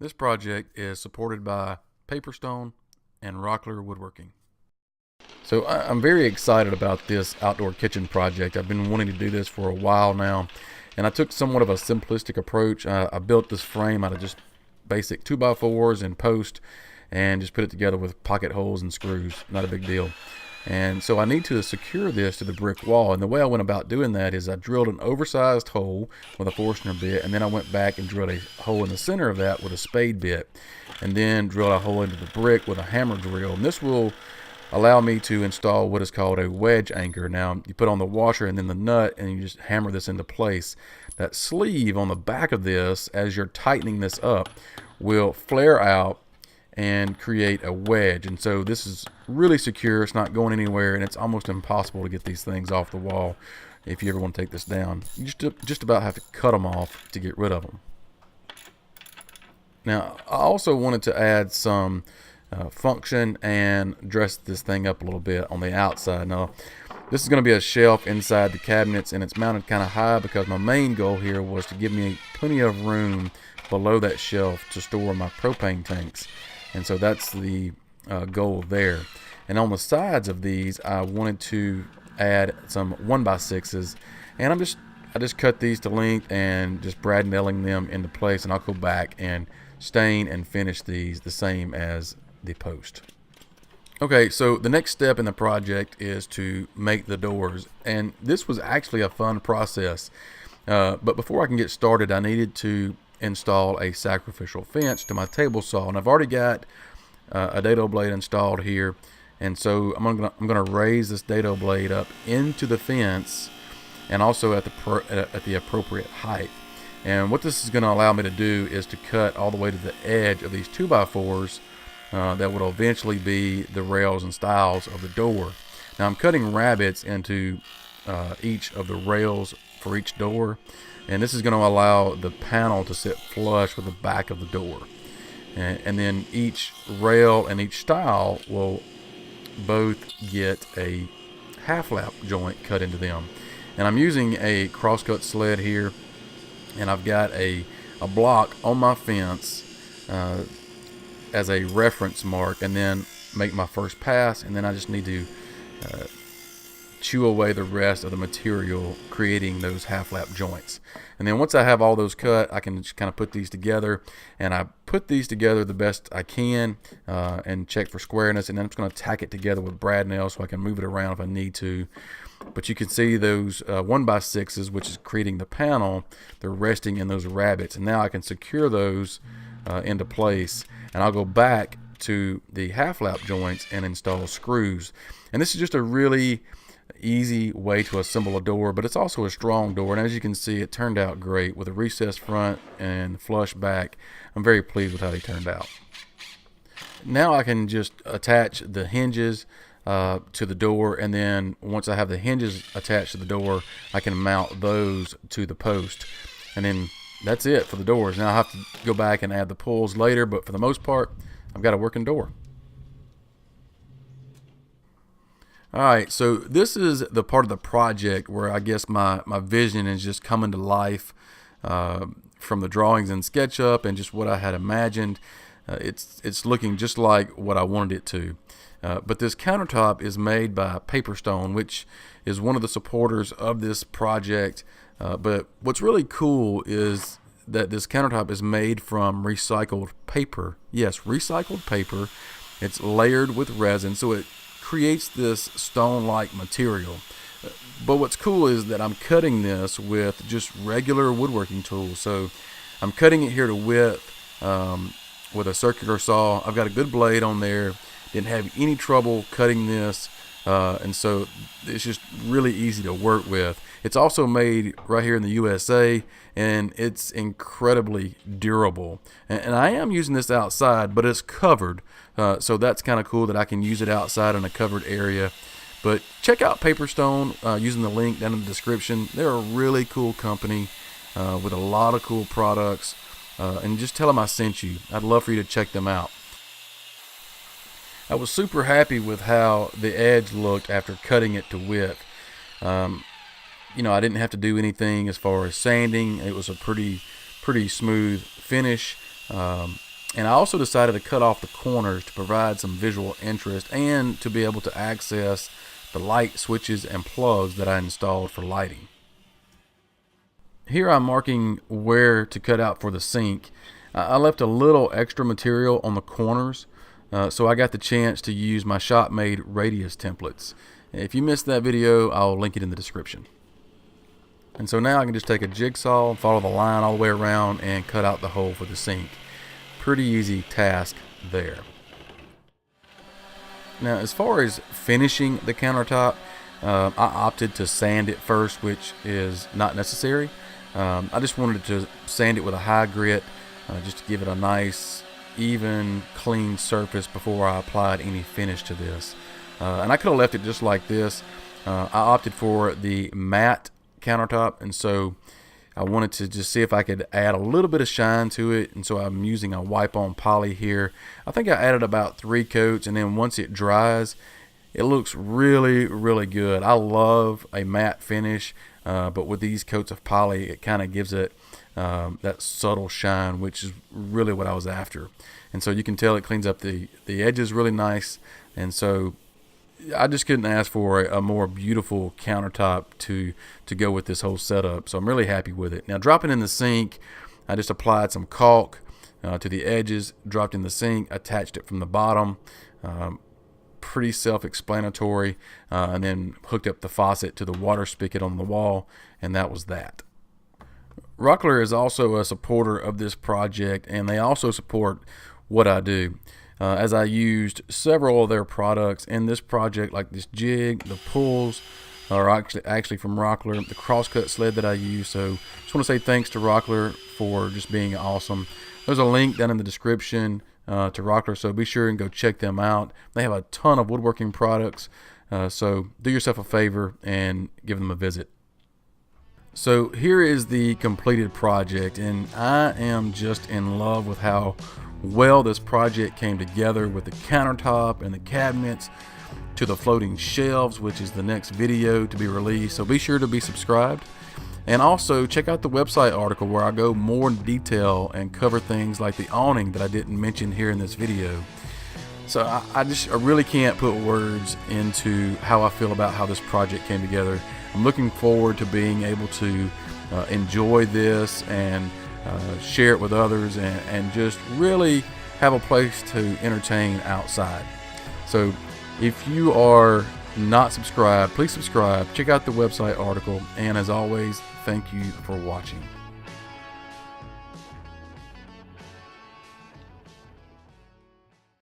This project is supported by Paperstone and Rockler Woodworking. So I'm very excited about this outdoor kitchen project. I've been wanting to do this for a while now, and I took somewhat of a simplistic approach. I built this frame out of just basic 2x4s and post, and just put it together with pocket holes and screws. Not a big deal. And so I need to secure this to the brick wall, and the way I went about doing that is I drilled an oversized hole with a Forstner bit, and then I went back and drilled a hole in the center of that with a spade bit, and then drilled a hole into the brick with a hammer drill. And this will allow me to install what is called a wedge anchor. Now you put on the washer and then the nut, and you just hammer this into place. That sleeve on the back of this, as you're tightening this up, will flare out and create a wedge. And so this is really secure. It's not going anywhere, and it's almost impossible to get these things off the wall if you ever want to take this down. You just about have to cut them off to get rid of them. Now I also wanted to add some function and dress this thing up a little bit on the outside. Now this is going to be a shelf inside the cabinets, and it's mounted kind of high because my main goal here was to give me plenty of room below that shelf to store my propane tanks. And so that's the goal there. And on the sides of these, I wanted to add some 1x6s, and I just cut these to length and just brad nailing them into place, and I'll go back and stain and finish these the same as the post. Okay, so the next step in the project is to make the doors, and this was actually a fun process. But before I can get started, I needed to install a sacrificial fence to my table saw, and I've already got a dado blade installed here, and so I'm gonna raise this dado blade up into the fence and also at the appropriate height. And what this is going to allow me to do is to cut all the way to the edge of these 2x4s that will eventually be the rails and stiles of the door. Now I'm cutting rabbets into each of the rails for each door, and this is going to allow the panel to sit flush with the back of the door. And then each rail and each stile will both get a half lap joint cut into them. And I'm using a crosscut sled here, and I've got a block on my fence as a reference mark, and then make my first pass, and then I just need to chew away the rest of the material, creating those half lap joints. And then once I have all those cut, I can just kind of put these together, and I put these together the best I can and check for squareness, and then I'm just going to tack it together with brad nails so I can move it around if I need to. But you can see those 1x6s, which is creating the panel, they're resting in those rabbets, and now I can secure those into place, and I'll go back to the half lap joints and install screws. And this is just a really easy way to assemble a door, but it's also a strong door, and as you can see, it turned out great with a recessed front and flush back. I'm very pleased with how they turned out. Now I can just attach the hinges to the door, and then once I have the hinges attached to the door, I can mount those to the post, and then that's it for the doors. Now I have to go back and add the pulls later, but for the most part, I've got a working door. Alright, so this is the part of the project where I guess my vision is just coming to life from the drawings in SketchUp and just what I had imagined. It's looking just like what I wanted it to. But this countertop is made by Paperstone, which is one of the supporters of this project. But what's really cool is that this countertop is made from recycled paper. Yes, recycled paper. It's layered with resin, so it creates this stone-like material. But what's cool is that I'm cutting this with just regular woodworking tools. So I'm cutting it here to width with a circular saw. I've got a good blade on there. Didn't have any trouble cutting this, and so it's just really easy to work with. It's also made right here in the USA, and it's incredibly durable. And I am using this outside, but it's covered, so that's kind of cool that I can use it outside in a covered area. But check out Paperstone using the link down in the description. They're a really cool company with a lot of cool products, and just tell them I sent you. I'd love for you to check them out. I was super happy with how the edge looked after cutting it to width. I didn't have to do anything as far as sanding. It was a pretty smooth finish. And I also decided to cut off the corners to provide some visual interest and to be able to access the light switches and plugs that I installed for lighting. Here I'm marking where to cut out for the sink. I left a little extra material on the corners, so I got the chance to use my shop-made radius templates. If you missed that video, I'll link it in the description. And so now I can just take a jigsaw and follow the line all the way around and cut out the hole for the sink. Pretty easy task there. Now, as far as finishing the countertop, I opted to sand it first, which is not necessary. I just wanted to sand it with a high grit, just to give it a nice, even, clean surface before I applied any finish to this. And I could have left it just like this. I opted for the matte countertop, and so I wanted to just see if I could add a little bit of shine to it, and so I'm using a wipe-on poly here. I think I added about 3 coats, and then once it dries, it looks really, really good. I love a matte finish, but with these coats of poly, it kind of gives it that subtle shine, which is really what I was after. And so you can tell it cleans up the edges really nice, and so I just couldn't ask for a more beautiful countertop to go with this whole setup. So I'm really happy with it. Now, dropping in the sink, I just applied some caulk to the edges, dropped in the sink, attached it from the bottom. Pretty self-explanatory, and then hooked up the faucet to the water spigot on the wall, and that was that. Rockler is also a supporter of this project, and they also support what I do. As I used several of their products in this project, like this jig, the pulls are actually from Rockler, the crosscut sled that I use. So just want to say thanks to Rockler for just being awesome. There's a link down in the description to Rockler, so be sure and go check them out. They have a ton of woodworking products, so do yourself a favor and give them a visit. So here is the completed project, and I am just in love with how well this project came together, with the countertop and the cabinets to the floating shelves, which is the next video to be released. So be sure to be subscribed, and also check out the website article where I go more in detail and cover things like the awning that I didn't mention here in this video. So I really can't put words into how I feel about how this project came together. I'm looking forward to being able to enjoy this and share it with others, and just really have a place to entertain outside. So if you are not subscribed, please subscribe, check out the website article, and as always, thank you for watching.